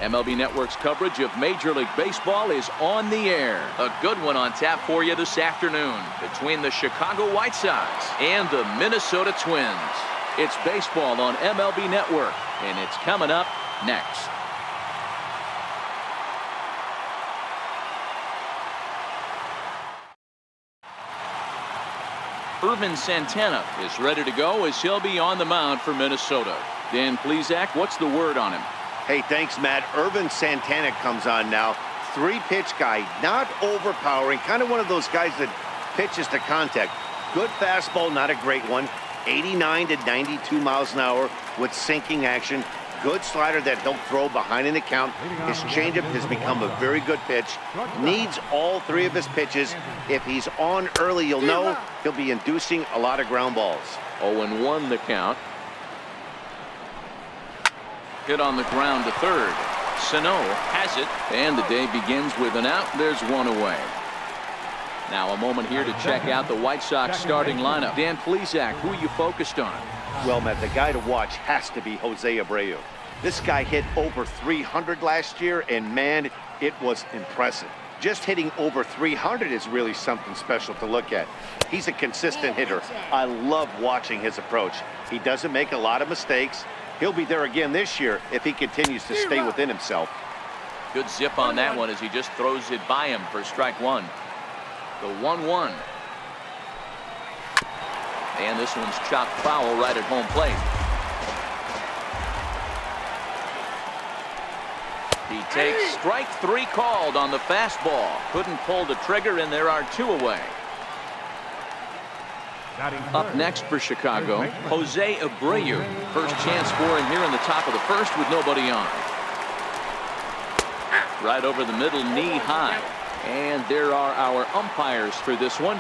MLB Network's coverage of Major League Baseball is on the air. A good one on tap for you this afternoon between the Chicago White Sox and the Minnesota Twins. It's baseball on MLB Network, and it's coming up next. Ervin Santana is ready to go as he'll be on the mound for Minnesota. Dan Plesac, what's the word on him? Hey, thanks, Matt. Ervin Santana comes on now. 3-pitch guy, not overpowering, kind of one of those guys that pitches to contact. Good fastball, not a great one. 89 to 92 miles an hour with sinking action. Good slider that he'll throw behind in the count. His changeup has become a very good pitch. Needs all 3 of his pitches. If he's on early, you'll know he'll be inducing a lot of ground balls. 0-1 the count. Hit on the ground to third. Sano has it, and the day begins with an out. There's one away. Now a moment here to check out the White Sox starting lineup. Dan Plesac, who are you focused on? Well, Matt, the guy to watch has to be Jose Abreu. This guy hit over 300 last year, and man, it was impressive. Just hitting over 300 is really something special to look at. He's a consistent hitter. I love watching his approach. He doesn't make a lot of mistakes. He'll be there again this year if he continues to stay within himself. Good zip on that one as he just throws it by him for strike one. The 1-1. And this one's chopped foul right at home plate. He takes strike 3 called on the fastball. Couldn't pull the trigger, and there are 2 away. Up next for Chicago, Jose Abreu. First chance for him here in the top of the first with nobody on. Right over the middle, knee high. And there are our umpires for this one.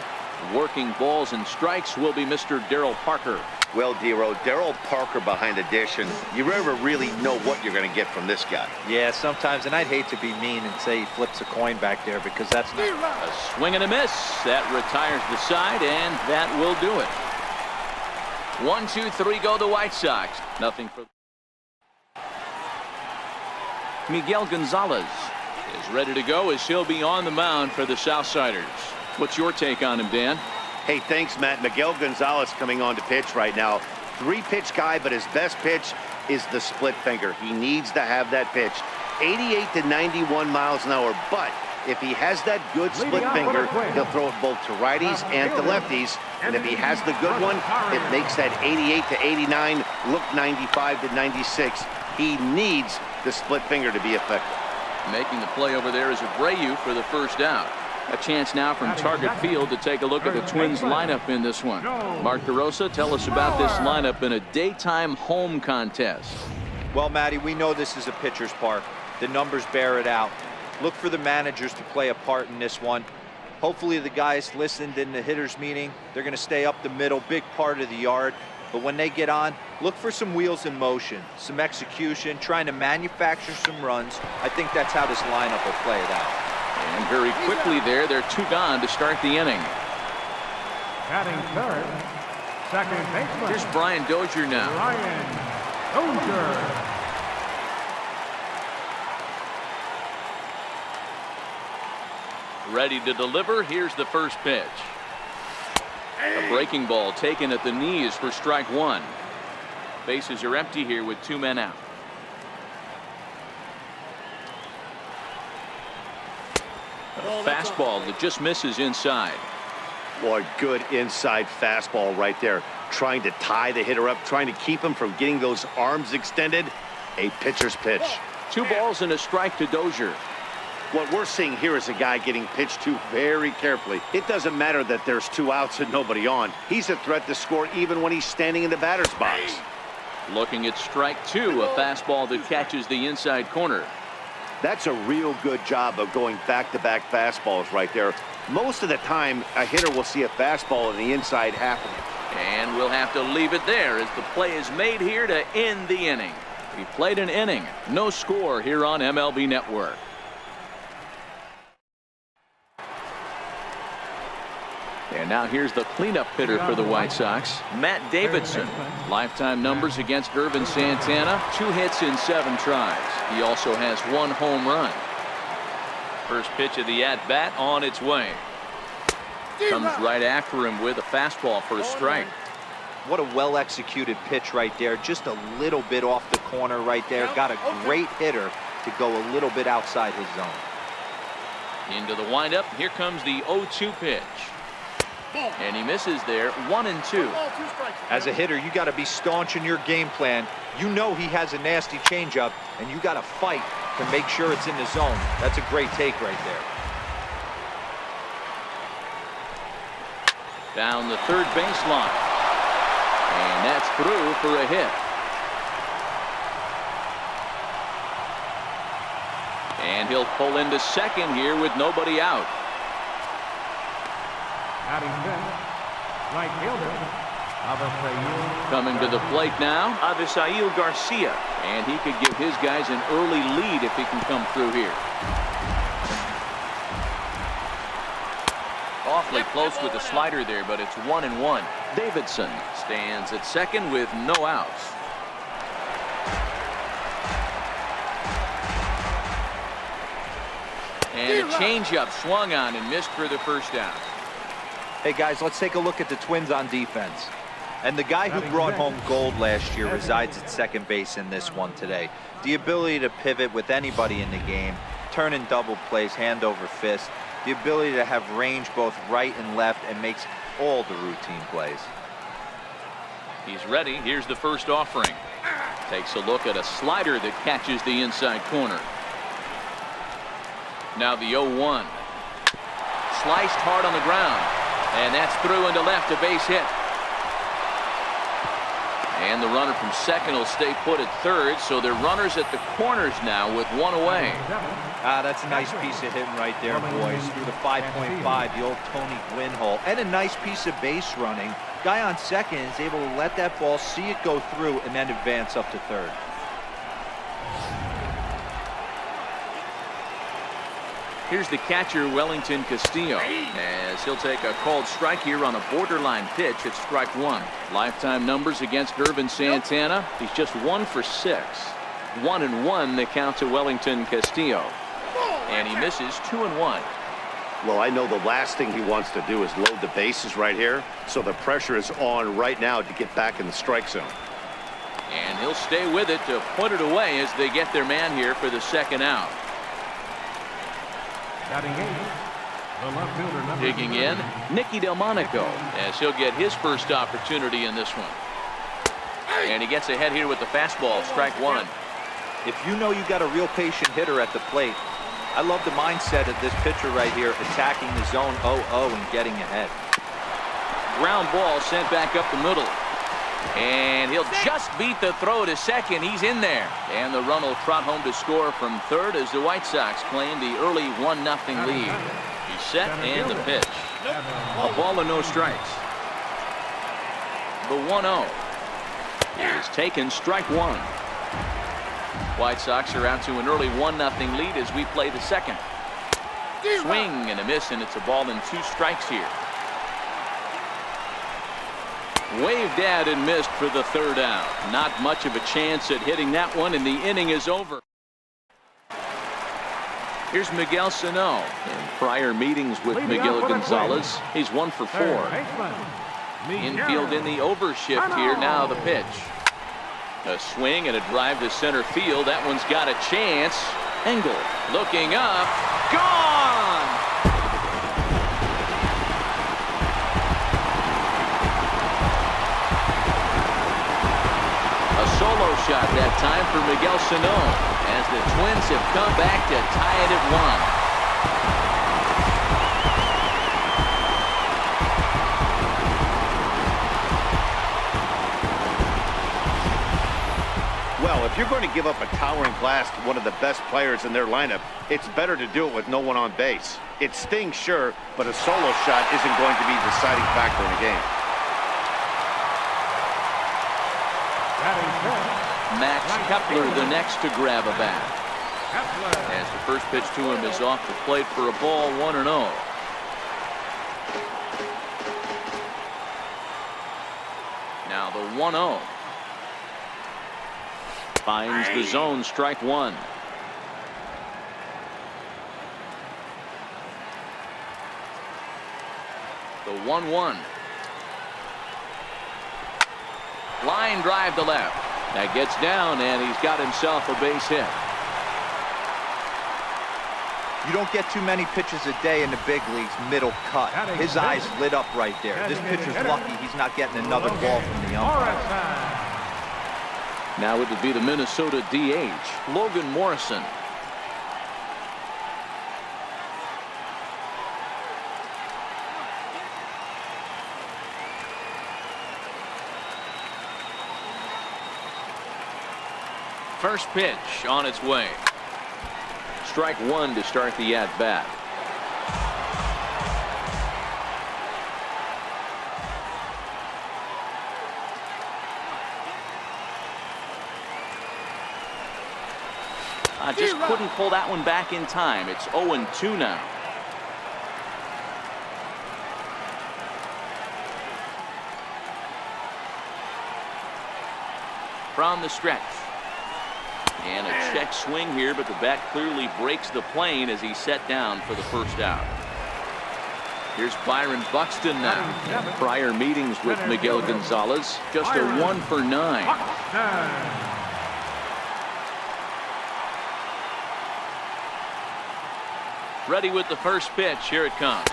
Working balls and strikes will be Mr. Darryl Parker. Well, Dero, Darryl Parker behind the dish, and you never really know what you're going to get from this guy. Yeah, sometimes, and I'd hate to be mean and say he flips a coin back there because that's not... A swing and a miss. That retires the side, and that will do it. 1, 2, 3 go the White Sox. Nothing for... Miguel Gonzalez is ready to go as he'll be on the mound for the Southsiders. What's your take on him, Dan? Hey, thanks, Matt. Miguel Gonzalez coming on to pitch right now. 3-pitch guy, but his best pitch is the split finger. He needs to have that pitch. 88 to 91 miles an hour, but if he has that good split finger, he'll throw it both to righties and to lefties. And if he has the good one, it makes that 88 to 89 look 95 to 96. He needs the split finger to be effective. Making the play over there is Abreu for the first out. A chance now from target field to take a look at the Twins lineup in this one. Mark DeRosa, tell us about this lineup in a daytime home contest. Well, Matty, we know this is a pitcher's park. The numbers bear it out. Look for the managers to play a part in this one. Hopefully the guys listened in the hitters meeting. They're going to stay up the middle, big part of the yard. But when they get on, look for some wheels in motion, some execution, trying to manufacture some runs. I think that's how this lineup will play it out. And very quickly there, they're 2 gone to start the inning. Batting third, second baseman. Here's Brian Dozier now. Brian Dozier. Ready to deliver. Here's the first pitch. A breaking ball taken at the knees for strike 1. Bases are empty here with 2 men out. A fastball that just misses inside. Boy, good inside fastball right there. Trying to tie the hitter up, trying to keep him from getting those arms extended. A pitcher's pitch. 2 balls and a strike to Dozier. What we're seeing here is a guy getting pitched to very carefully. It doesn't matter that there's 2 outs and nobody on. He's a threat to score even when he's standing in the batter's box. Looking at strike 2, a fastball that catches the inside corner. That's a real good job of going back-to-back fastballs right there. Most of the time, a hitter will see a fastball in the inside half. And we'll have to leave it there as the play is made here to end the inning. We played an inning. No score here on MLB Network. And now here's the cleanup hitter for the White Sox, Matt Davidson. Lifetime numbers against Irvin Santana, 2 hits in 7 tries. He also has 1 home run. First pitch of the at-bat on its way. Comes right after him with a fastball for a strike. What a well-executed pitch right there. Just a little bit off the corner right there. Got a great hitter to go a little bit outside his zone. Into the windup. Here comes the 0-2 pitch. And he misses there, 1-2. As a hitter, you got to be staunch in your game plan. You know he has a nasty changeup, and you got to fight to make sure it's in the zone. That's a great take right there. Down the third baseline. And that's through for a hit. And he'll pull into second here with nobody out. Right fielder, Avisail. Coming to the plate now, Avisail Garcia. And he could give his guys an early lead if he can come through here. Awfully close with the slider there, but it's 1-1. Davidson stands at second with no outs. And a changeup swung on and missed for the first down. Hey guys, let's take a look at the Twins on defense. And the guy who brought home gold last year resides at second base in this one today. The ability to pivot with anybody in the game, turn in double plays, hand over fist, the ability to have range both right and left, and makes all the routine plays. He's ready. Here's the first offering. Takes a look at a slider that catches the inside corner. Now the 0-1. Sliced hard on the ground. And that's through into left, a base hit. And the runner from second will stay put at third, so they're runners at the corners now with 1 away. That's a nice piece of hitting right there, boys. Through the 5.5, the old Tony Gwynn hole. And a nice piece of base running. Guy on second is able to let that ball, see it go through, and then advance up to third. Here's the catcher, Wellington Castillo, as he'll take a called strike here on a borderline pitch at strike 1. Lifetime numbers against Irvin Santana. He's just 1 for 6. 1-1 the count to Wellington Castillo. And he misses 2-1. Well, I know the last thing he wants to do is load the bases right here, so the pressure is on right now to get back in the strike zone. And he'll stay with it to put it away as they get their man here for the second out. Digging in, Nicky Delmonico, as he'll get his first opportunity in this one. And he gets ahead here with the fastball, strike 1. If you know you got a real patient hitter at the plate, I love the mindset of this pitcher right here, attacking the zone 0-0 and getting ahead. Ground ball sent back up the middle. And he'll just beat the throw to second. He's in there. And the run will trot home to score from third as the White Sox claim the early 1-0 lead. He's set and the pitch. A ball and no strikes. The 1-0 is taken, strike 1. White Sox are out to an early 1-0 lead as we play the second. Swing and a miss, and it's a ball and 2 strikes here. Waved at and missed for the third out. Not much of a chance at hitting that one, and the inning is over. Here's Miguel Sano. In prior meetings with Miguel Gonzalez, he's 1 for 4. Infield in the overshift here. Now the pitch. A swing and a drive to center field. That one's got a chance. Engel looking up. Gone! Solo shot that time for Miguel Sano as the Twins have come back to tie it at 1. Well, if you're going to give up a towering blast to one of the best players in their lineup, it's better to do it with no one on base. It stings, sure, but a solo shot isn't going to be the deciding factor in the game. Max Kepler the next to grab a bat. As the first pitch to him is off the plate for a ball, 1-0. Now the 1-0. Finds the zone, strike one. The 1-1. Line drive to left. That gets down, and he's got himself a base hit. You don't get too many pitches a day in the big leagues middle cut. His eyes lit up right there. This pitcher's lucky he's not getting another ball from the umpire. Now it would be the Minnesota DH, Logan Morrison. First pitch on its way. Strike one to start the at-bat. Just couldn't pull that one back in time. It's 0-2 now. From the stretch. And a check swing here, but the bat clearly breaks the plane as he's set down for the first out. Here's Byron Buxton now. Prior meetings with Miguel Gonzalez, just a 1 for 9. Ready with the first pitch. Here it comes.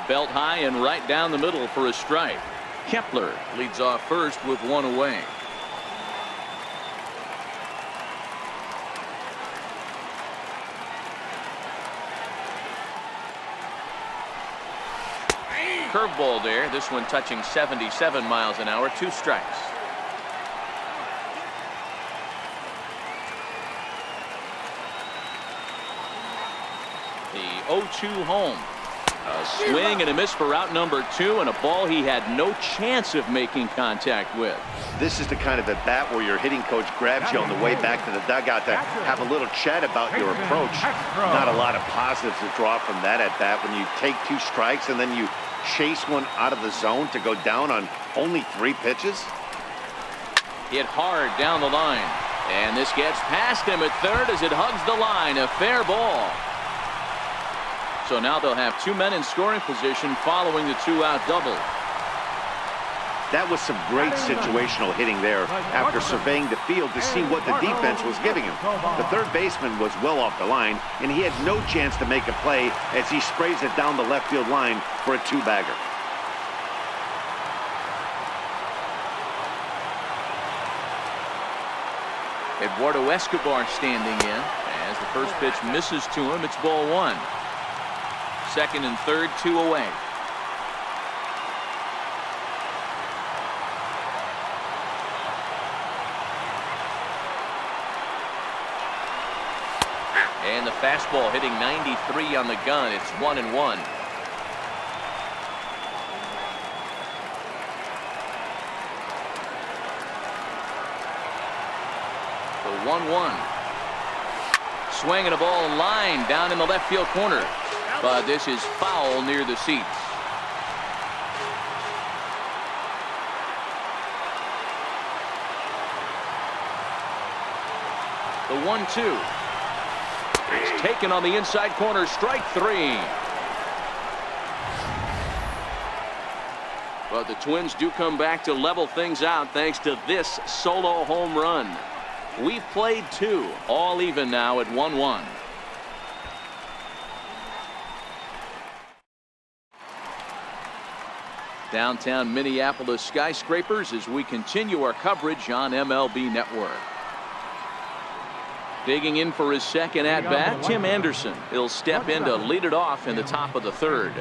Belt high and right down the middle for a strike. Kepler leads off first with one away. Curveball there. This one touching 77 miles an hour. 2 strikes. The 0-2 home. A swing and a miss for out number 2, and a ball he had no chance of making contact with. This is the kind of at bat where your hitting coach grabs you on the way back to the dugout to have a little chat about your approach. Not a lot of positives to draw from that at bat when you take 2 strikes and then you chase one out of the zone to go down on only 3 pitches. Hit hard down the line, and this gets past him at third as it hugs the line. A fair ball. So now they'll have 2 men in scoring position following the 2-out double. That was some great situational hitting there after surveying the field to see what the defense was giving him. The third baseman was well off the line, and he had no chance to make a play as he sprays it down the left field line for a 2-bagger. Eduardo Escobar standing in as the first pitch misses to him. It's ball 1. Second and third, 2 away. And the fastball hitting 93 on the gun. It's 1-1. The 1-1. Swinging a ball line down in the left field corner. But this is foul near the seats. The 1-2. It's taken on the inside corner. Strike 3. But the Twins do come back to level things out thanks to this solo home run. We've played 2, all even now at 1-1. Downtown Minneapolis skyscrapers as we continue our coverage on MLB Network. Digging in for his second at-bat, Tim Anderson. He'll step in to lead it off in the top of the third.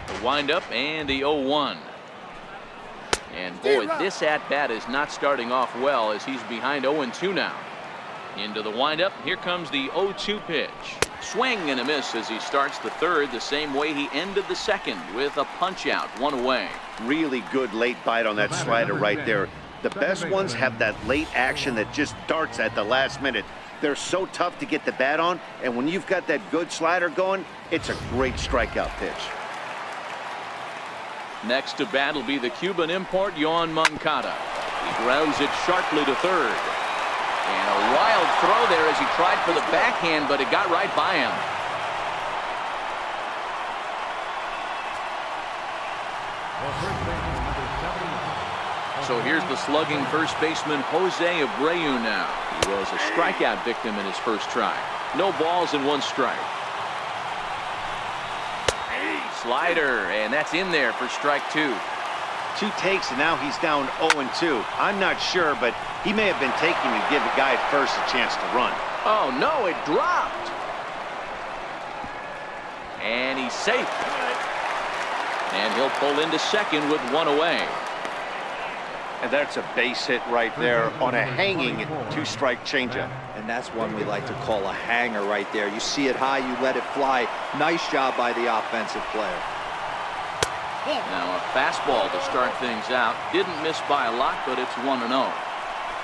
The windup and the 0-1. And boy, this at-bat is not starting off well as he's behind 0-2 now. Into the windup. Here comes the 0-2 pitch. Swing and a miss as he starts the third the same way he ended the second with a punch out, 1 away. Really good late bite on that slider right there. The best ones have that late action that just darts at the last minute. They're so tough to get the bat on, and when you've got that good slider going, it's a great strikeout pitch. Next to bat will be the Cuban import, Yoan Moncada. He grounds it sharply to third. And a wild throw there as he tried for the backhand, but it got right by him. So here's the slugging first baseman Jose Abreu now. He was a strikeout victim in his first try. No balls and 1 strike. Slider, and that's in there for strike 2. 2 takes, and now he's down 0-2. I'm not sure, but he may have been taking to give the guy at first a chance to run. Oh, no, it dropped. And he's safe. And he'll pull into second with 1 away. And that's a base hit right there on a hanging 2-strike changeup. And that's one we like to call a hanger right there. You see it high, you let it fly. Nice job by the offensive player. Now a fastball to start things out. Didn't miss by a lot, but it's 1-0.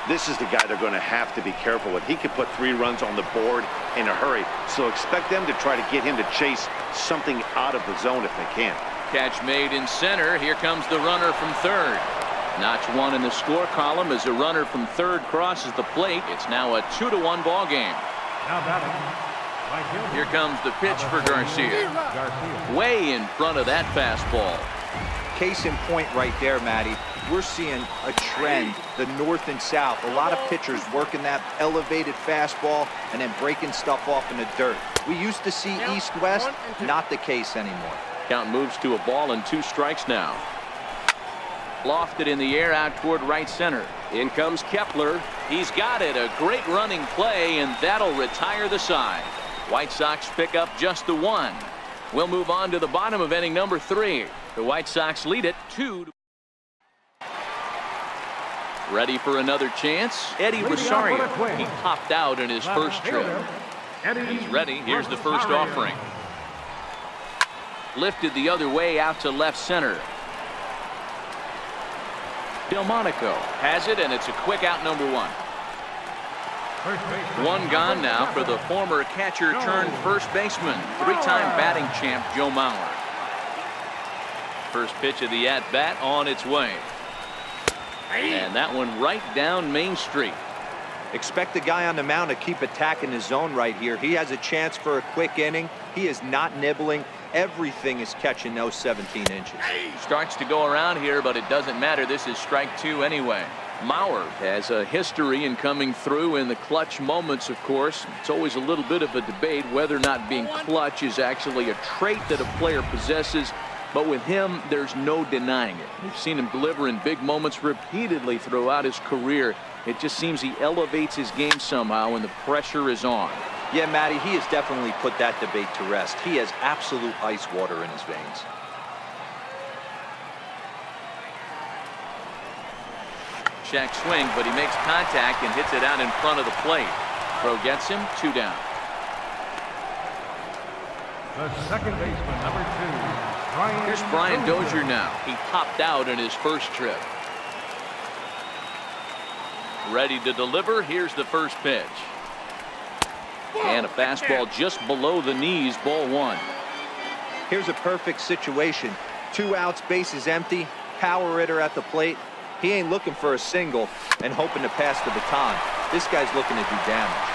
This is the guy they're going to have to be careful with. He could put 3 runs on the board in a hurry. So expect them to try to get him to chase something out of the zone if they can. Catch made in center. Here comes the runner from third. Notch 1 in the score column as a runner from third crosses the plate. It's now a 2-1 ball game. Now batting. Here comes the pitch for Garcia. Way in front of that fastball. Case in point right there, Matty. We're seeing a trend, the north and south. A lot of pitchers working that elevated fastball and then breaking stuff off in the dirt. We used to see east-west, not the case anymore. Count moves to a ball and 2 strikes now. Lofted in the air out toward right center. In comes Kepler. He's got it. A great running play, and that'll retire the side. White Sox pick up just the 1. We'll move on to the bottom of inning number 3. The White Sox lead it 2. Ready for another chance? Eddie Rosario. He popped out in his first trip. He's ready. Here's the first offering. Lifted the other way out to left center. Delmonico has it, and it's a quick out number 1. 1 gone now for the former catcher turned first baseman, 3-time batting champ Joe Mauer. First pitch of the at-bat on its way. And that one right down Main Street. Expect the guy on the mound to keep attacking the zone right here. He has a chance for a quick inning. He is not nibbling. Everything is catching those 17 inches. Starts to go around here, but it doesn't matter. This is strike 2 anyway. Mauer has a history in coming through in the clutch moments, of course. It's always a little bit of a debate whether or not being clutch is actually a trait that a player possesses. But with him, there's no denying it. We've seen him deliver in big moments repeatedly throughout his career. It just seems he elevates his game somehow when the pressure is on. Yeah, Matty, he has definitely put that debate to rest. He has absolute ice water in his veins. Check swing, but he makes contact and hits it out in front of the plate. Throw gets him, 2 down. The second baseman, number 2. Here's Brian Dozier now. He popped out in his first trip. Ready to deliver. Here's the first pitch. And a fastball just below the knees, ball 1. Here's a perfect situation. 2 outs, bases empty, power hitter at the plate. He ain't looking for a single and hoping to pass the baton. This guy's looking to do damage.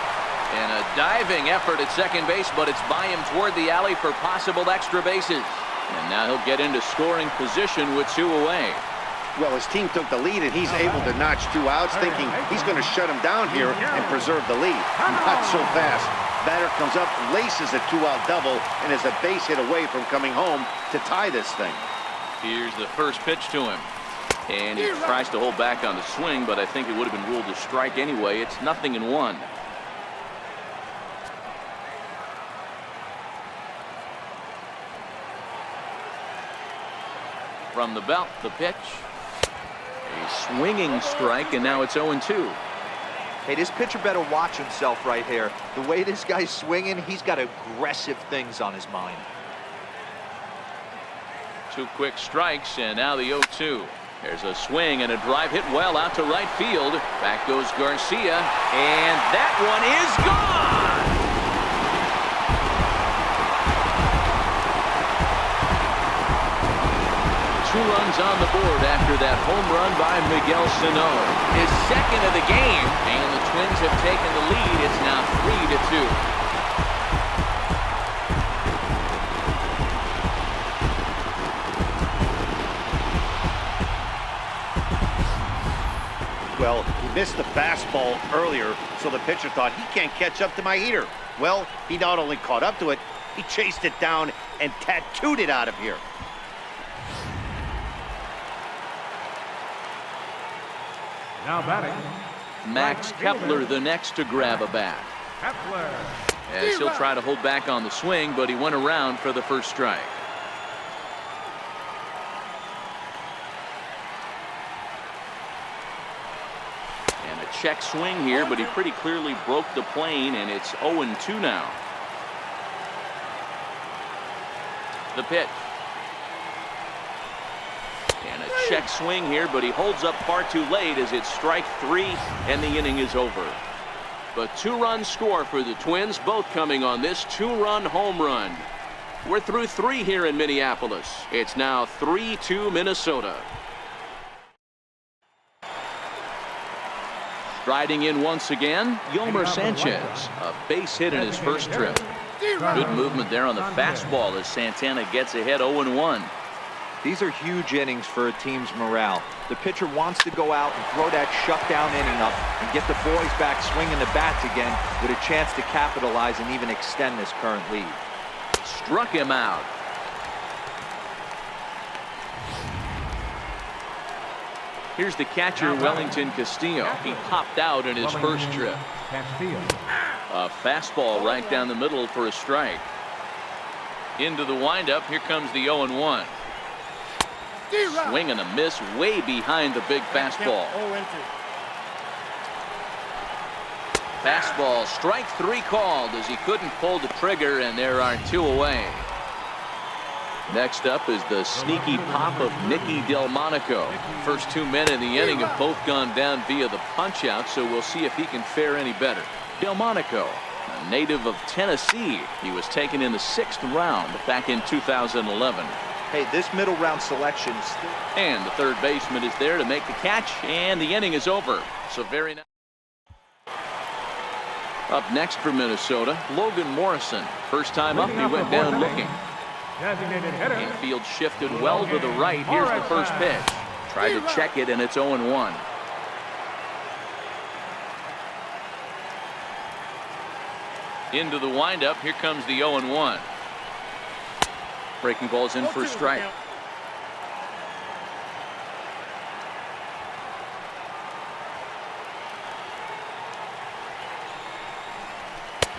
And a diving effort at second base, but it's by him toward the alley for possible extra bases. And now he'll get into scoring position with 2 away. Well, his team took the lead, and he's able to notch 2 outs, thinking he's going to shut him down here and preserve the lead. Not so fast. Batter comes up, laces a 2-out double, and is a base hit away from coming home to tie this thing. Here's the first pitch to him. And he tries to hold back on the swing, but I think it would have been ruled a strike anyway. It's 0-1. From the belt, the pitch. A swinging strike, and now it's 0-2. Hey, this pitcher better watch himself right here. The way this guy's swinging, he's got aggressive things on his mind. 2 quick strikes, and now the 0-2. There's a swing and a drive hit well out to right field. Back goes Garcia, and that one is gone! 2 runs on the board after that home run by Miguel Sano. His second of the game, and the Twins have taken the lead. It's now 3-2. Well, he missed the fastball earlier, so the pitcher thought he can't catch up to my heater. Well, he not only caught up to it, he chased it down and tattooed it out of here. Now batting. Max Kepler the next to grab a bat. Kepler. As he'll try to hold back on the swing, but he went around for the first strike. And a check swing here, but he pretty clearly broke the plane, and it's 0-2 now. The pitch. And a check swing here, but he holds up far too late as it's strike 3 and the inning is over. But 2-run score for the Twins, both coming on this 2-run home run. We're through 3 here in Minneapolis. It's now 3-2 Minnesota. Striding in once again, Yolmer Sanchez, a base hit in his first trip. Good movement there on the fastball as Santana gets ahead 0-1. These are huge innings for a team's morale. The pitcher wants to go out and throw that shutdown inning up and get the boys back swinging the bats again with a chance to capitalize and even extend this current lead. Struck him out. Here's the catcher, Wellington Castillo. He popped out in his first trip. A fastball right down the middle for a strike. Into the windup. Here comes the 0-1. Swing and a miss way behind the big fastball. Fastball, strike 3 called as he couldn't pull the trigger, and there are 2 away. Next up is the sneaky pop of Nicky Delmonico. First 2 men in the inning have both gone down via the punch-out, so we'll see if he can fare any better. Delmonico, a native of Tennessee. He was taken in the 6th round back in 2011. Hey, this middle round selection. And the third baseman is there to make the catch, and the inning is over. So very nice. Up next for Minnesota, Logan Morrison. First time up, he went down looking. Infield shifted well to the right. Here's the first pitch. Tried to check it, and it's 0-1. Into the windup. Here comes the 0-1. Breaking ball's in for a strike.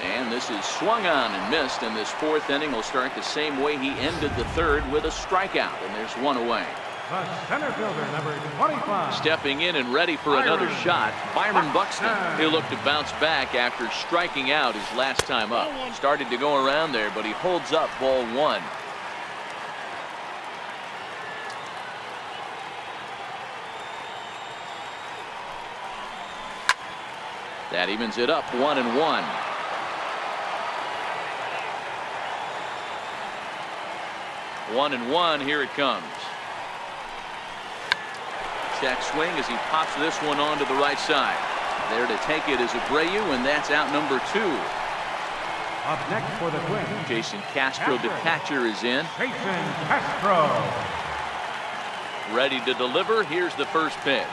And this is swung on and missed, and this 4th inning will start the same way he ended the 3rd with a strikeout, and there's 1 away. The center fielder, number 25. Stepping in and ready for another shot, Byron Buxton. He'll look to bounce back after striking out his last time up. Started to go around there, but he holds up ball 1. That evens it up 1-1. One and one, here it comes. Check swing as he pops this one onto the right side. There to take it is Abreu, and that's out number 2. Up next for the Twins, Jason Castro, the catcher, is in. Jason Castro. Ready to deliver. Here's the first pitch.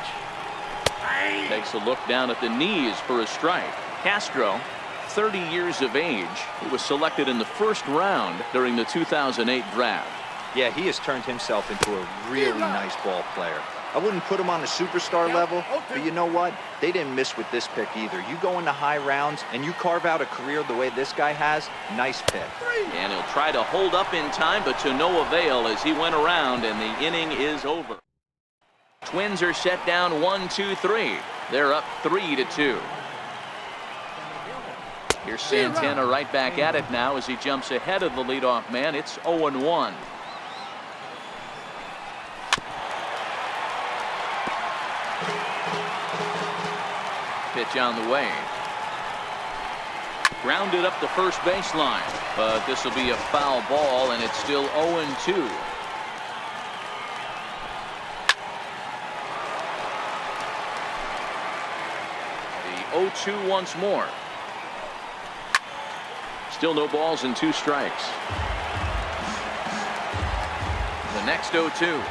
Takes a look down at the knees for a strike. Castro, 30 years of age. He was selected in the 1st round during the 2008 draft. Yeah, he has turned himself into a really nice ball player. I wouldn't put him on the superstar level, but you know what? They didn't miss with this pick either. You go into high rounds and you carve out a career the way this guy has, nice pick. And he'll try to hold up in time, but to no avail as he went around, and the inning is over. Twins are set down 1-2-3. They're up 3-2. Here's Santana right back at it now as he jumps ahead of the leadoff man. It's 0-1. Pitch on the way. Grounded up the first baseline, but this will be a foul ball, and it's still 0-2. 0-2 once more. Still no balls and 2 strikes. The next 0-2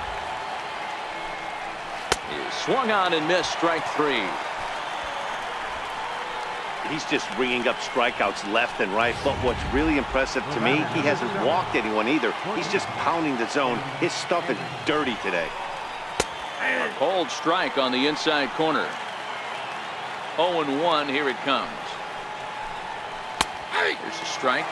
is swung on and missed, strike 3. He's just ringing up strikeouts left and right. But what's really impressive to me, he hasn't walked anyone either. He's just pounding the zone. His stuff is dirty today. A cold strike on the inside corner. 0-1, here it comes. Here's a strike.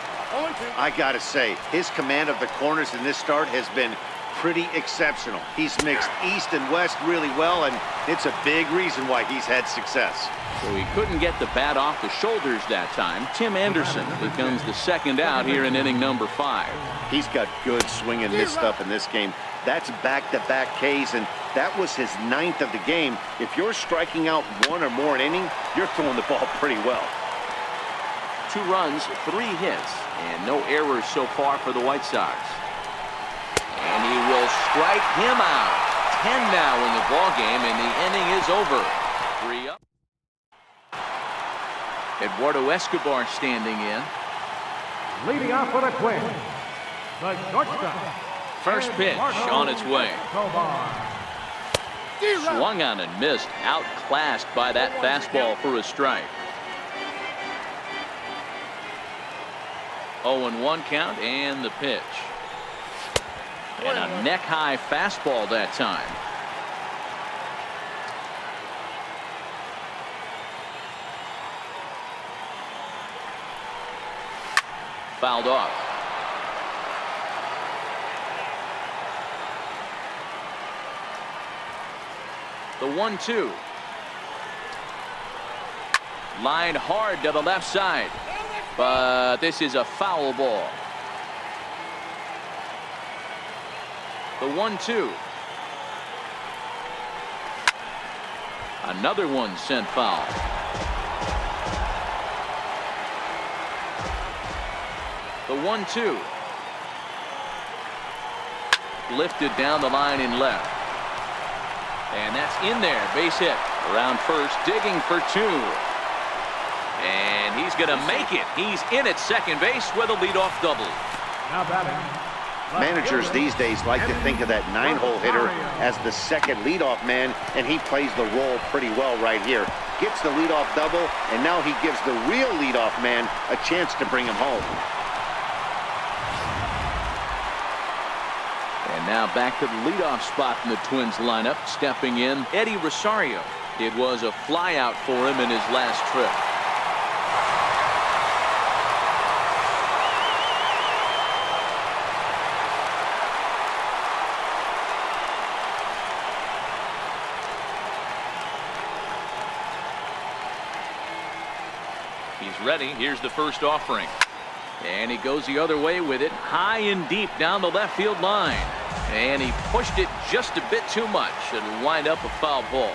I gotta say, his command of the corners in this start has been pretty exceptional. He's mixed east and west really well, and it's a big reason why he's had success. So he couldn't get the bat off the shoulders that time. Tim Anderson becomes the second out here in inning number 5. He's got good swing and miss stuff in this game. That's back-to-back Ks, and that was his 9th of the game. If you're striking out 1 or more an inning, you're throwing the ball pretty well. 2 runs, 3 hits, and no errors so far for the White Sox. And he will strike him out. 10 now in the ball game, and the inning is over. 3 up. Eduardo Escobar standing in. Leading off for the Twins, the shortstop. First pitch on its way. Swung on and missed, outclassed by that fastball for a strike. 0-1 count and the pitch. And a neck-high fastball that time. Fouled off. The 1-2. Line hard to the left side. But this is a foul ball. The 1-2. Another one sent foul. The 1-2. Lifted down the line in left. And that's in there. Base hit. Around first, digging for 2. And he's going to make it. He's in at second base with a leadoff double. Now batting. Managers these days like to think of that 9-hole hitter as the second leadoff man, and he plays the role pretty well right here. Gets the leadoff double, and now he gives the real leadoff man a chance to bring him home. And now back to the leadoff spot in the Twins lineup. Stepping in, Eddie Rosario. It was a flyout for him in his last trip. He's ready. Here's the first offering. And he goes the other way with it, high and deep down the left field line. And he pushed it just a bit too much. It'll wind up a foul ball.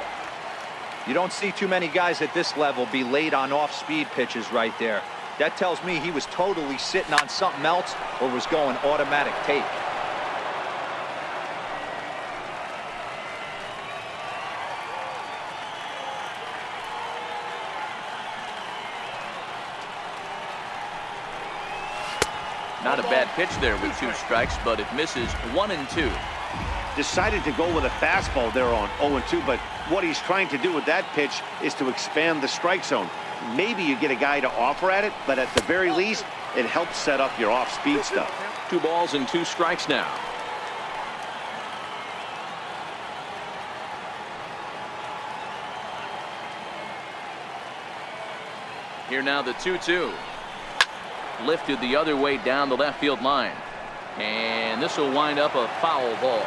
You don't see too many guys at this level be late on off-speed pitches right there. That tells me he was totally sitting on something else or was going automatic take. Not a bad pitch there with 2 strikes, but it misses 1 and 2. Decided to go with a fastball there on 0-2, but what he's trying to do with that pitch is to expand the strike zone. Maybe you get a guy to offer at it, but at the very least, it helps set up your off-speed stuff. 2 balls and 2 strikes now. Here now the 2-2. Lifted the other way down the left field line. And this will wind up a foul ball.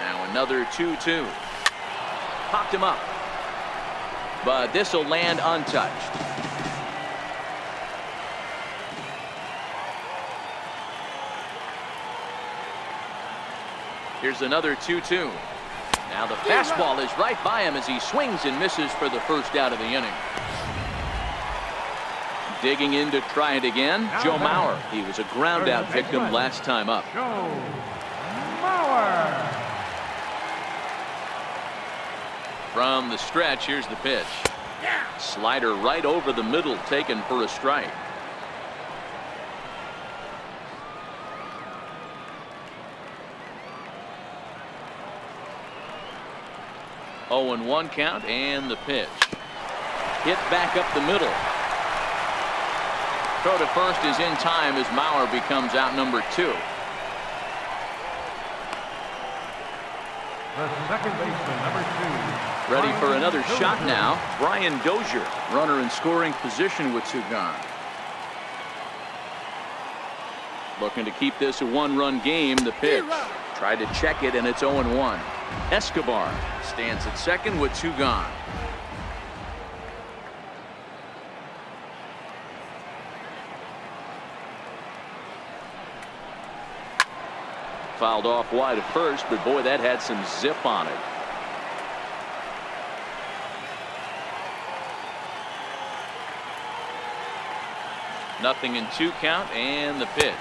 Now another 2-2. Popped him up. But this will land untouched. Here's another 2-2. Now the fastball is right by him as he swings and misses for the first out of the inning. Digging in to try it again, Joe Mauer. He was a ground out victim last time up. Joe Mauer. From the stretch, here's the pitch. Slider right over the middle, taken for a strike. Oh, and 1 count, and the pitch. Hit back up the middle. Throw to first is in time as Mauer becomes out number 2. The second baseman, number 2. Ready for another shot now. Brian Dozier, runner in scoring position with 2 gone. Looking to keep this a 1-run game. The pitch. Tried to check it, and it's 0-1. Escobar stands at second with 2 gone. Fouled off wide at first, but boy, that had some zip on it. Nothing in 2 count, and the pitch.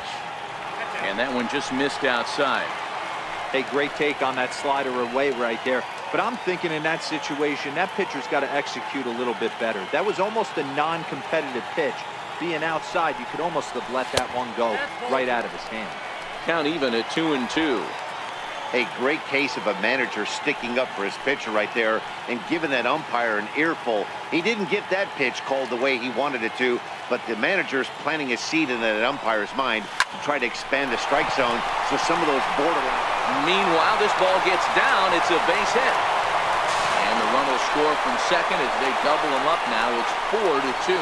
And that one just missed outside. A great take on that slider away right there. But I'm thinking in that situation, that pitcher's got to execute a little bit better. That was almost a non-competitive pitch. Being outside, you could almost have let that one go right out of his hand. Count even at 2-2. A great case of a manager sticking up for his pitcher right there and giving that umpire an earful. He didn't get that pitch called the way he wanted it to, but the manager's planting a seed in that umpire's mind to try to expand the strike zone so some of those borderline. Meanwhile, this ball gets down. It's a base hit. And the run will score from second as they double him up now. It's 4-2.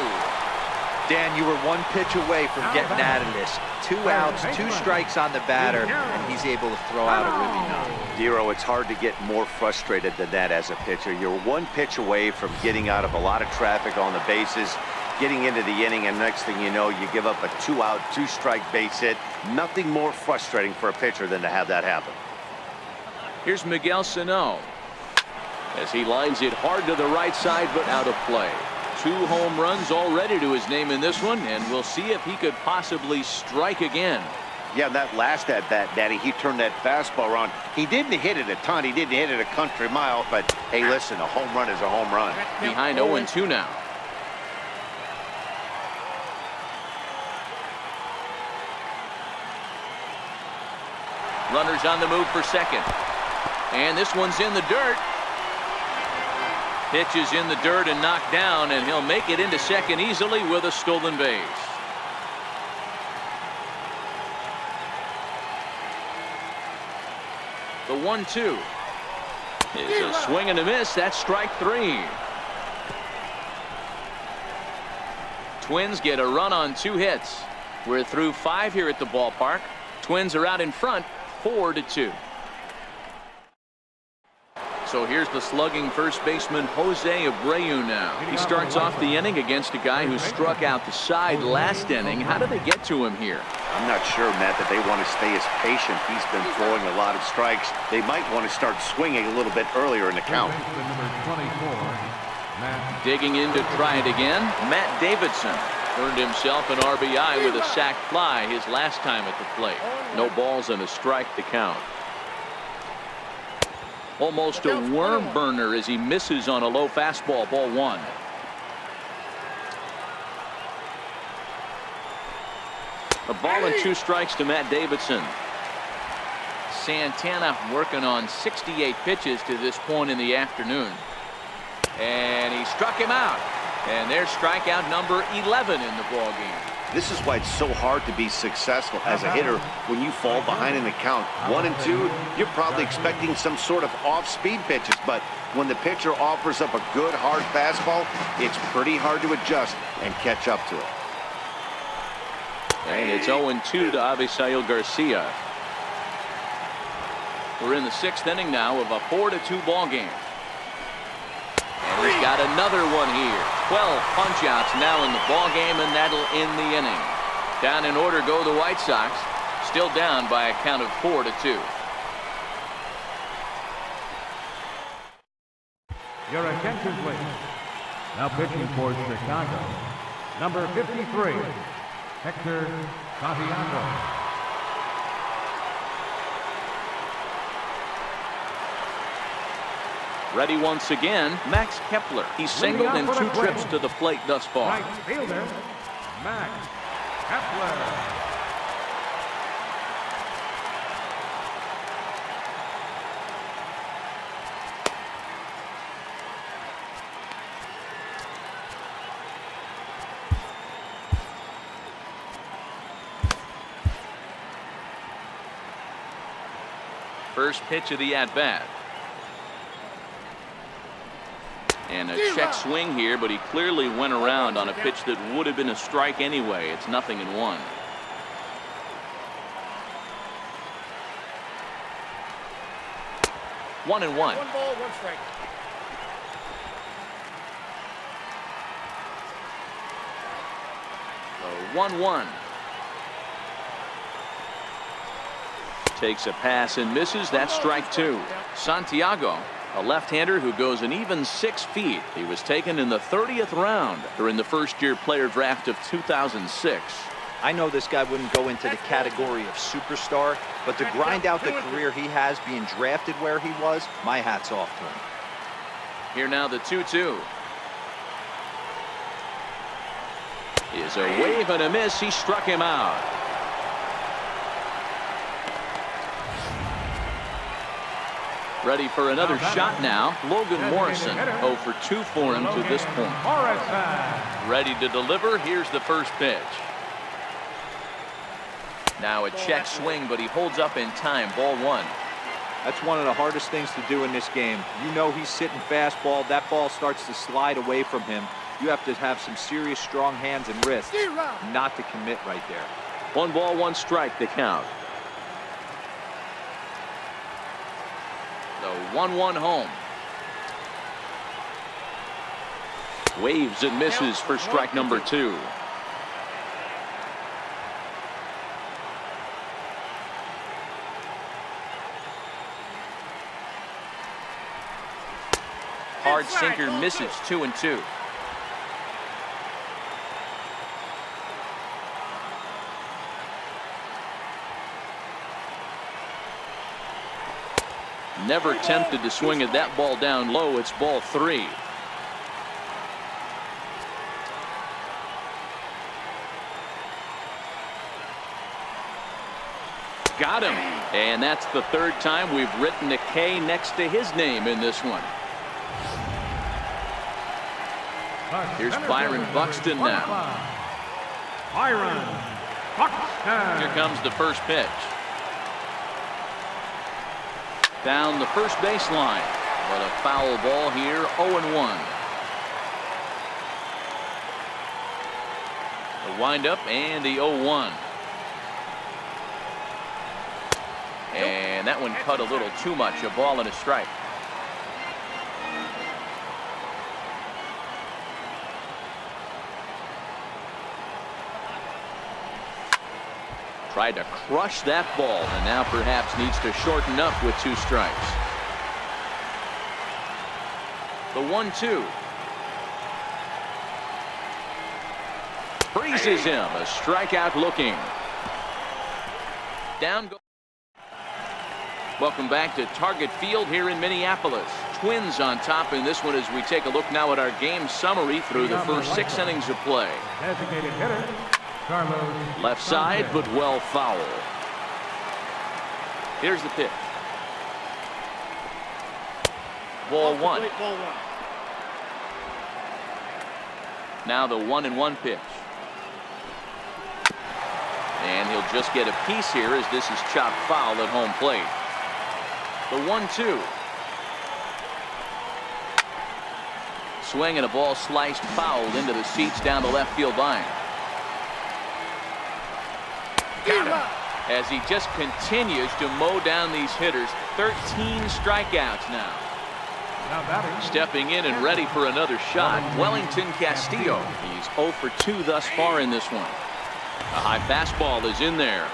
Dan, you were 1 pitch away from getting out of this. 2 outs, 2 strikes on the batter, and he's able to throw out a ribby knob. Dero, it's hard to get more frustrated than that as a pitcher. You're 1 pitch away from getting out of a lot of traffic on the bases, getting into the inning, and next thing you know, you give up a 2-out, 2-strike base hit. Nothing more frustrating for a pitcher than to have that happen. Here's Miguel Sano as he lines it hard to the right side, but out of play. 2 home runs already to his name in this one, and we'll see if he could possibly strike again. Yeah, that last at bat, Daddy, he turned that fastball around. He didn't hit it a ton. He didn't hit it a country mile, but hey, listen, a home run is a home run. Behind 0-2 now. Runners on the move for second. And this one's in the dirt. Pitch is in the dirt and knocked down, and he'll make it into second easily with a stolen base. The 1-2 is a swing and a miss. That's strike 3. Twins get a run on 2 hits. We're through 5 here at the ballpark. Twins are out in front 4-2. So here's the slugging first baseman Jose Abreu now. He starts off the inning against a guy who struck out the side last inning. How did they get to him here? I'm not sure, Matt, that they want to stay as patient. He's been throwing a lot of strikes. They might want to start swinging a little bit earlier in the count. Digging in to try it again, Matt Davidson earned himself an RBI with a sac fly his last time at the plate. No balls and a strike to count. Almost a worm burner as he misses on a low fastball. Ball 1. A ball and 2 strikes to Matt Davidson. Santana working on 68 pitches to this point in the afternoon. And he struck him out. And there's strikeout number 11 in the ball game. This is why it's so hard to be successful as a hitter when you fall behind in the count. 1 and 2, you're probably expecting some sort of off-speed pitches, but when the pitcher offers up a good hard fastball, it's pretty hard to adjust and catch up to it. And it's 0-2 to Avisail Garcia. We're in the 6th inning now of a 4-2 ball game. And he's got another one here. 12 punch-outs now in the ball game, and that'll end the inning. Down in order go the White Sox, still down by a count of 4-2. Your attention, please. Now pitching for Chicago, number 53, Hector Santiago. Ready once again, Max Kepler. He's singled in 2 trips to the plate thus far. Right fielder, Max Kepler. First pitch of the at-bat. And a check swing here, but he clearly went around on a pitch that would have been a strike anyway. It's 0-1. One and one. 1 ball, 1 strike. The 1-1. Takes a pass and misses. That's strike 2. Santiago, a left-hander who goes an even 6 feet. He was taken in the 30th round during the first-year player draft of 2006. I know this guy wouldn't go into the category of superstar, but to grind out the career he has being drafted where he was, my hat's off to him. Here now the 2-2. Is a wave and a miss. He struck him out. Ready for another shot now. Logan Morrison 0 for 2 for him to this point. Ready to deliver. Here's the first pitch. Now a check swing, but he holds up in time. Ball 1. That's one of the hardest things to do in this game. You know he's sitting fastball. That ball starts to slide away from him. You have to have some serious strong hands and wrists not to commit right there. 1 ball, 1 strike, the count. The 1-1 home. Waves and misses for strike number 2. Hard sinker misses. 2-2. Never tempted to swing at that ball down low. It's ball 3. Got him. And that's the 3rd time we've written a K next to his name in this one. Here's Byron Buxton now. Byron Buxton. Here comes the first pitch. Down the first baseline, but a foul ball here. 0-1. The windup and the 0-1. And that one cut a little too much. A ball and a strike. Tried to crush that ball, and now perhaps needs to shorten up with 2 strikes. The 1-2. Freezes him. A strikeout looking. Down go. Welcome back to Target Field here in Minneapolis. Twins on top in this one as we take a look now at our game summary through the first 6 innings of play. Designated hitter, Carlos. Left side, but well foul. Here's the pitch. Ball 1. Now the 1-1 pitch. And he'll just get a piece here as this is chopped foul at home plate. The 1-2. Swing and a ball sliced foul into the seats down the left field line. Got him. As he just continues to mow down these hitters. 13 strikeouts now. Stepping in and ready for another shot, Wellington Castillo. He's 0 for 2 thus far in this one. A high fastball is in there.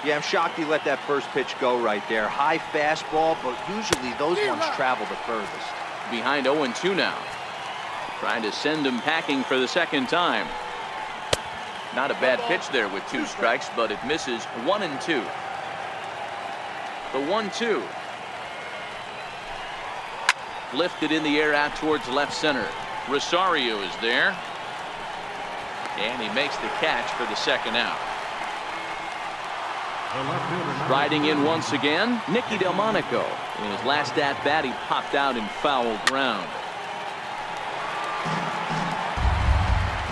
Yeah, I'm shocked he let that first pitch go right there. High fastball, but usually those ones travel the furthest. Behind 0-2 now. Trying to send him packing for the 2nd time. Not a bad pitch there with 2 strikes, but it misses. 1-2. The 1-2. Lifted in the air out towards left center. Rosario is there. And he makes the catch for the second out. Riding in once again, Nicky Delmonico. In his last at bat, he popped out in foul ground.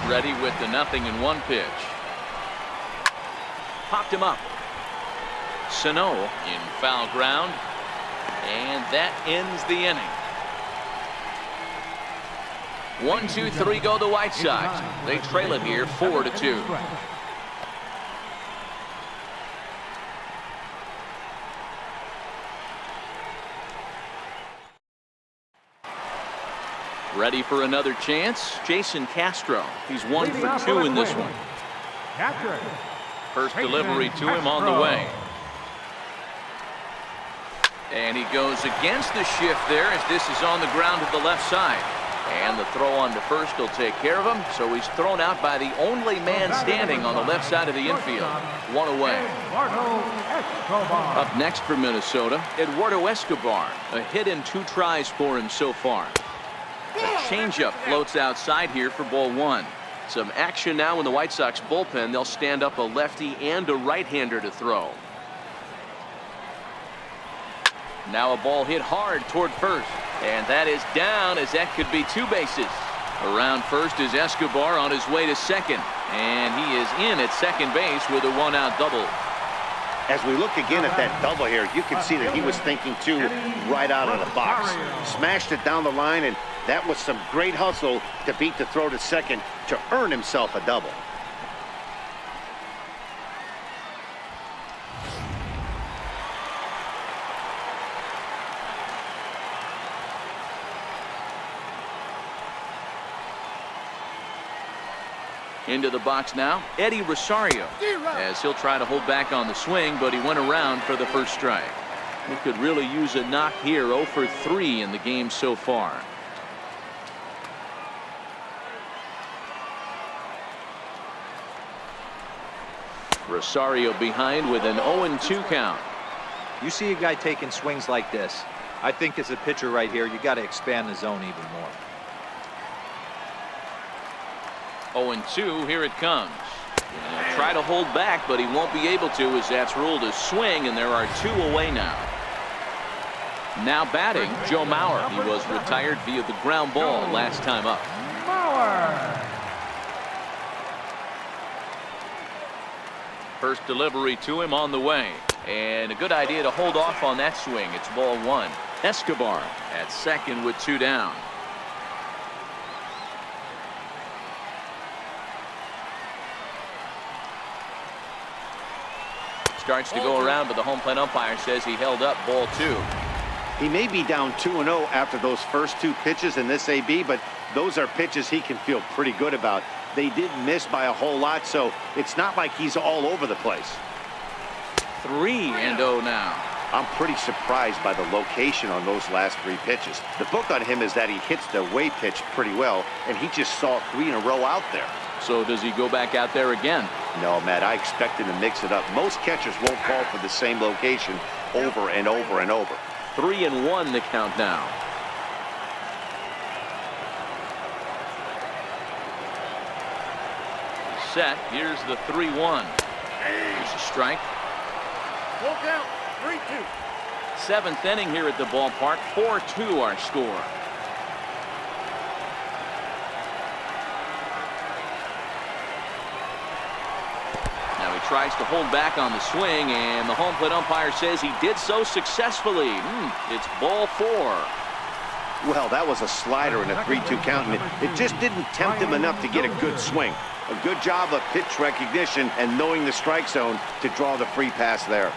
Ready with the 0-1 pitch. Popped him up. Sano in foul ground. And that ends the inning. 1-2-3 go the White Sox. They trail it here 4-2. Ready for another chance. Jason Castro. He's 1 for 2 in this one. First delivery to him on the way. And he goes against the shift there as this is on the ground to the left side. And the throw on to first will take care of him. So he's thrown out by the only man standing on the left side of the infield. One away. Up next for Minnesota, Eduardo Escobar. A hit and 2 tries for him so far. A changeup floats outside here for ball 1. Some action now in the White Sox bullpen. They'll stand up a lefty and a right-hander to throw. Now a ball hit hard toward first. And that is down as that could be 2 bases. Around first is Escobar on his way to second. And he is in at second base with a 1-out double. As we look again at that double here, you can see that he was thinking too right out of the box. Smashed it down the line, and that was some great hustle to beat the throw to second to earn himself a double. Into the box now, Eddie Rosario, as he'll try to hold back on the swing, but he went around for the first strike. He could really use a knock here. 0 for 3 in the game so far. Rosario behind with an 0-2 count. You see a guy taking swings like this. I think as a pitcher right here, you got to expand the zone even more. 0-2, here it comes. And he'll try to hold back, but he won't be able to as that's ruled a swing, and there are 2 away now. Now batting, Joe Mauer. He was retired via the ground ball last time up. First delivery to him on the way. And a good idea to hold off on that swing. It's ball 1. Escobar at second with 2 down. Starts to go around, but the home plate umpire says he held up ball 2. He may be down 2-0 after those first 2 pitches in this AB, but those are pitches he can feel pretty good about. They did miss by a whole lot, so it's not like he's all over the place. 3-0 now. I'm pretty surprised by the location on those last 3 pitches. The book on him is that he hits the away pitch pretty well, and he just saw 3 in a row out there. So does he go back out there again? No, Matt, I expect him to mix it up. Most catchers won't call for the same location over and over and over. 3-1 the count now. Set. Here's the 3-1. Here's a strike. Full count, 3-2. 7th inning here at the ballpark. 4-2 our score. Tries to hold back on the swing, and the home plate umpire says he did so successfully. It's ball 4. Well, that was a slider in a 3-2 count, and it just didn't tempt him enough to get a good swing. A good job of pitch recognition and knowing the strike zone to draw the free pass there.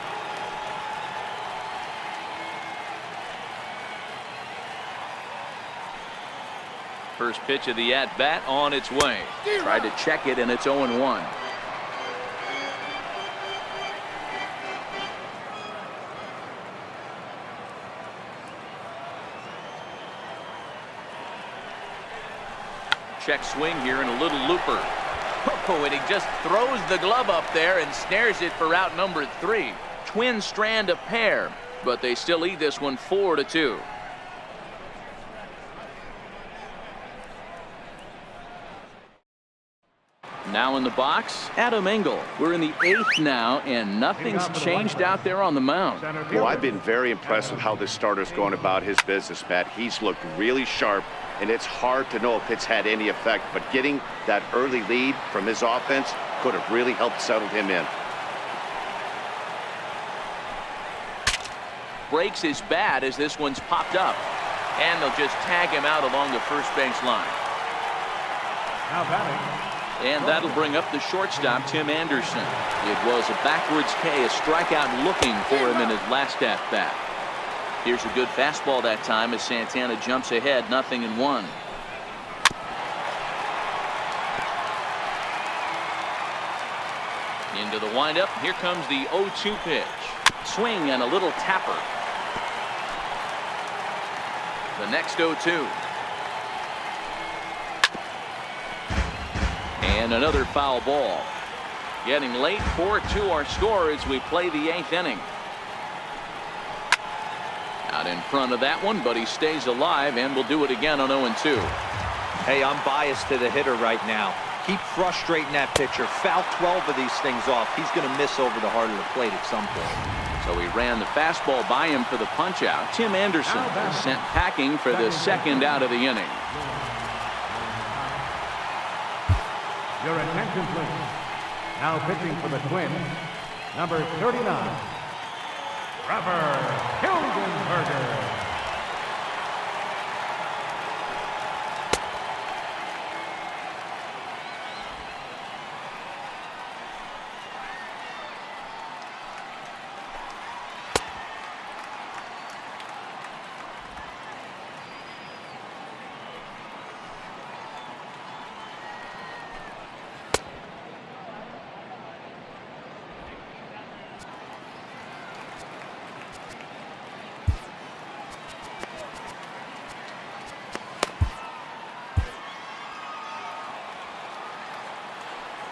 First pitch of the at-bat on its way. Tried to check it, and it's 0-1. Check swing here and a little looper. Oh, and he just throws the glove up there and snares it for out number 3. Twins strand a pair, but they still lead this one 4-2. Now in the box, Adam Engel. We're in the 8th now, and nothing's changed out there on the mound. Well, I've been very impressed with how this starter's going about his business, Matt. He's looked really sharp, and it's hard to know if it's had any effect, but getting that early lead from his offense could have really helped settle him in. Breaks his bat as this one's popped up, and they'll just tag him out along the first base line. Now batting. And that'll bring up the shortstop, Tim Anderson. It was a backwards K, a strikeout looking for him in his last at-bat. Here's a good fastball that time as Santana jumps ahead, 0-1. Into the windup. Here comes the 0-2 pitch. Swing and a little tapper. The next 0-2. And another foul ball. Getting late, 4-2 our score as we play the 8th inning. Out in front of that one, but he stays alive and will do it again on 0-2. Hey, I'm biased to the hitter right now. Keep frustrating that pitcher. Foul 12 of these things off. He's going to miss over the heart of the plate at some point. So he ran the fastball by him for the punch out. Tim Anderson is sent packing for the second out of the inning. Your attention, please. Now pitching for the Twins, number 39, Trevor Hilgenberger.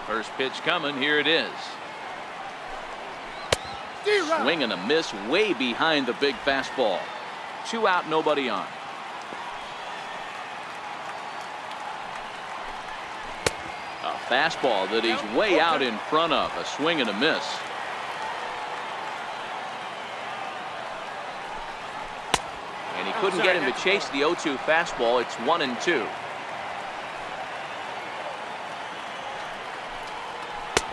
First pitch coming. Here it is. Swing and a miss way behind the big fastball. 2 out, nobody on. A fastball that he's way out in front of. A swing and a miss. And he couldn't get him to chase the 0-2 fastball. It's 1-2.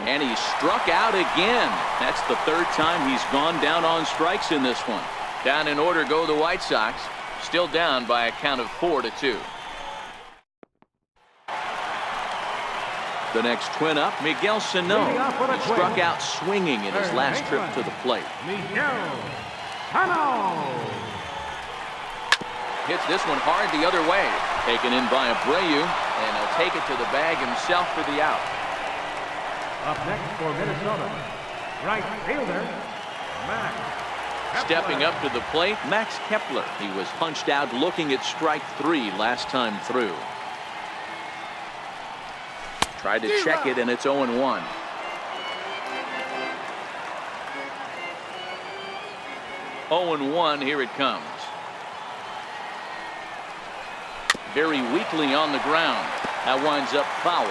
And he struck out again. That's the 3rd time he's gone down on strikes in this one. Down in order go the White Sox. Still down by a count of 4-2. The next Twin up, Miguel Sano. He struck out swinging in his last trip to the plate. Miguel Sano. Hits this one hard the other way. Taken in by Abreu, and he'll take it to the bag himself for the out. Up next for Minnesota, right fielder, Max Kepler. Stepping up to the plate, Max Kepler. He was punched out looking at strike 3 last time through. Tried to check it, and it's 0-1. Here it comes. Very weakly on the ground. That winds up foul.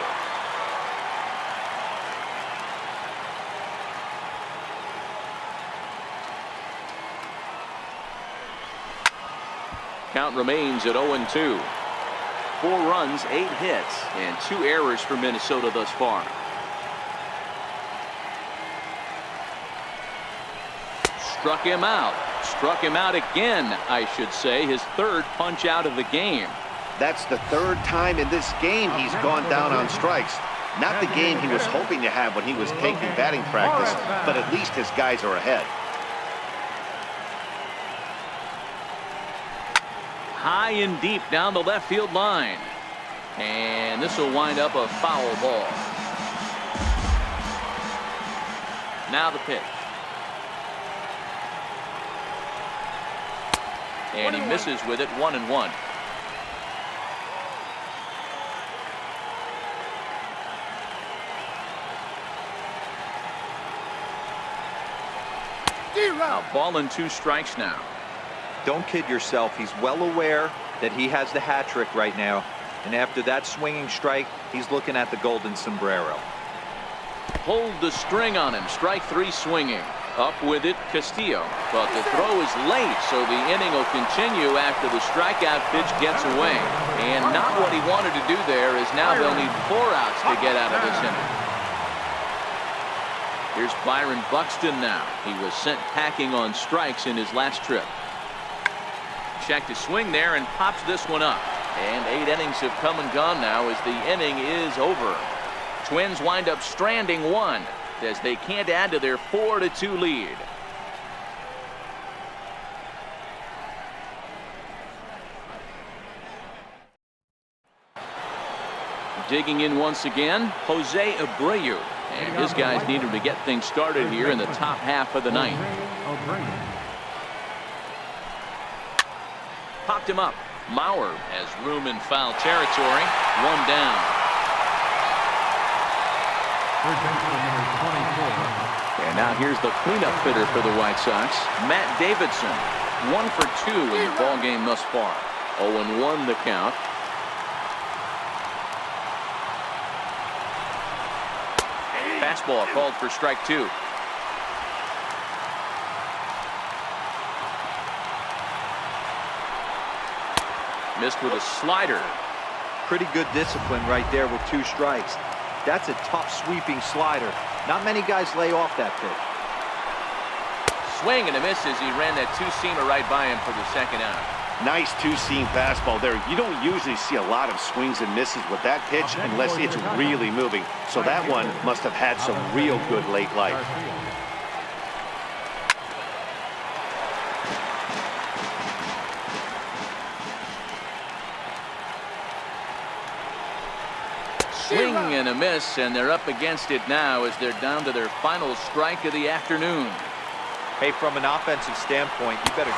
Count remains at 0-2. 4 runs, 8 hits, and 2 errors for Minnesota thus far. Struck him out. Struck him out again, I should say. His 3rd punch out of the game. That's the 3rd time in this game he's gone down on strikes. Not the game he was hoping to have when he was taking batting practice, but at least his guys are ahead. High and deep down the left field line. And this will wind up a foul ball. Now the pitch. And he misses with it, 1-1. A ball and 2 strikes now. Don't kid yourself. He's well aware that he has the hat trick right now. And after that swinging strike, he's looking at the golden sombrero. Pulled the string on him. Strike 3 swinging. Up with it, Castillo. But the throw is late, so the inning will continue after the strikeout pitch gets away. And not what he wanted to do there, as now they'll need 4 outs to get out of this inning. Here's Byron Buxton now. He was sent packing on strikes in his last trip. Checked his swing there and pops this one up. And 8 innings have come and gone now as the inning is over. Twins wind up stranding 1 as they can't add to their 4-2 lead. Digging in once again, Jose Abreu. And his guys need him to get things started here in the top half of the ninth. Popped him up. Mauer has room in foul territory. 1 down. And now here's the cleanup hitter for the White Sox, Matt Davidson. 1 for 2 in the ball game thus far. 0-1 the count. Fastball called for strike 2. Missed with a slider. Pretty good discipline right there with 2 strikes. That's a tough sweeping slider. Not many guys lay off that pitch. Swing and a miss as he ran that 2-seamer right by him for the 2nd out. Nice 2-seam fastball there. You don't usually see a lot of swings and misses with that pitch unless it's really moving. So that one must have had some real good late life. Swing and a miss, and they're up against it now as they're down to their final strike of the afternoon. Hey, from an offensive standpoint, you better.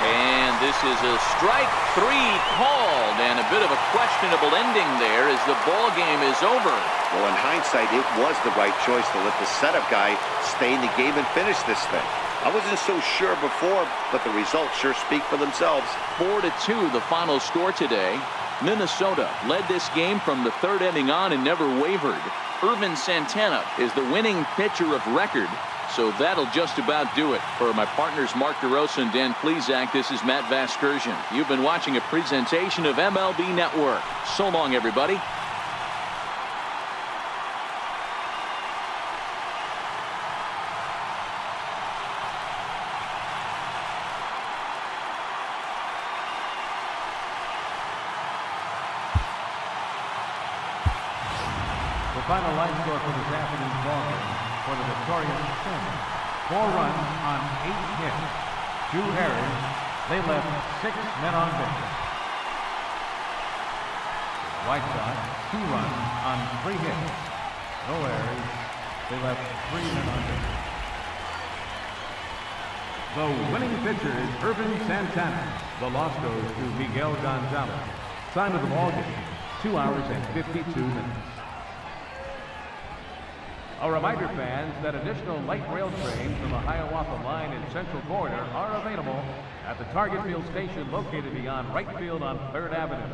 And this is a strike 3 called, and a bit of a questionable ending there as the ball game is over. Well, in hindsight, it was the right choice to let the setup guy stay in the game and finish this thing. I wasn't so sure before, but the results sure speak for themselves. 4-2 the final score today. Minnesota led this game from the 3rd inning on and never wavered. Irvin Santana is the winning pitcher of record. So that'll just about do it. For my partners Mark DeRosa and Dan Plesac, this is Matt Vasgersian. You've been watching a presentation of MLB Network. So long, everybody. The final line score for this afternoon's ballgame for the victorious Twins. 4 runs on 8 hits. 2 errors. They left 6 men on base. The White Sox, 2 runs on 3 hits. No errors. They left 3 men on base. The winning pitcher is Irvin Santana. The loss goes to Miguel Gonzalez. Time of the ballgame, 2 hours and 52 minutes. A reminder, fans, that additional light rail trains from the Hiawatha Line and Central Corridor are available at the Target Field station located beyond Wright Field on 3rd Avenue.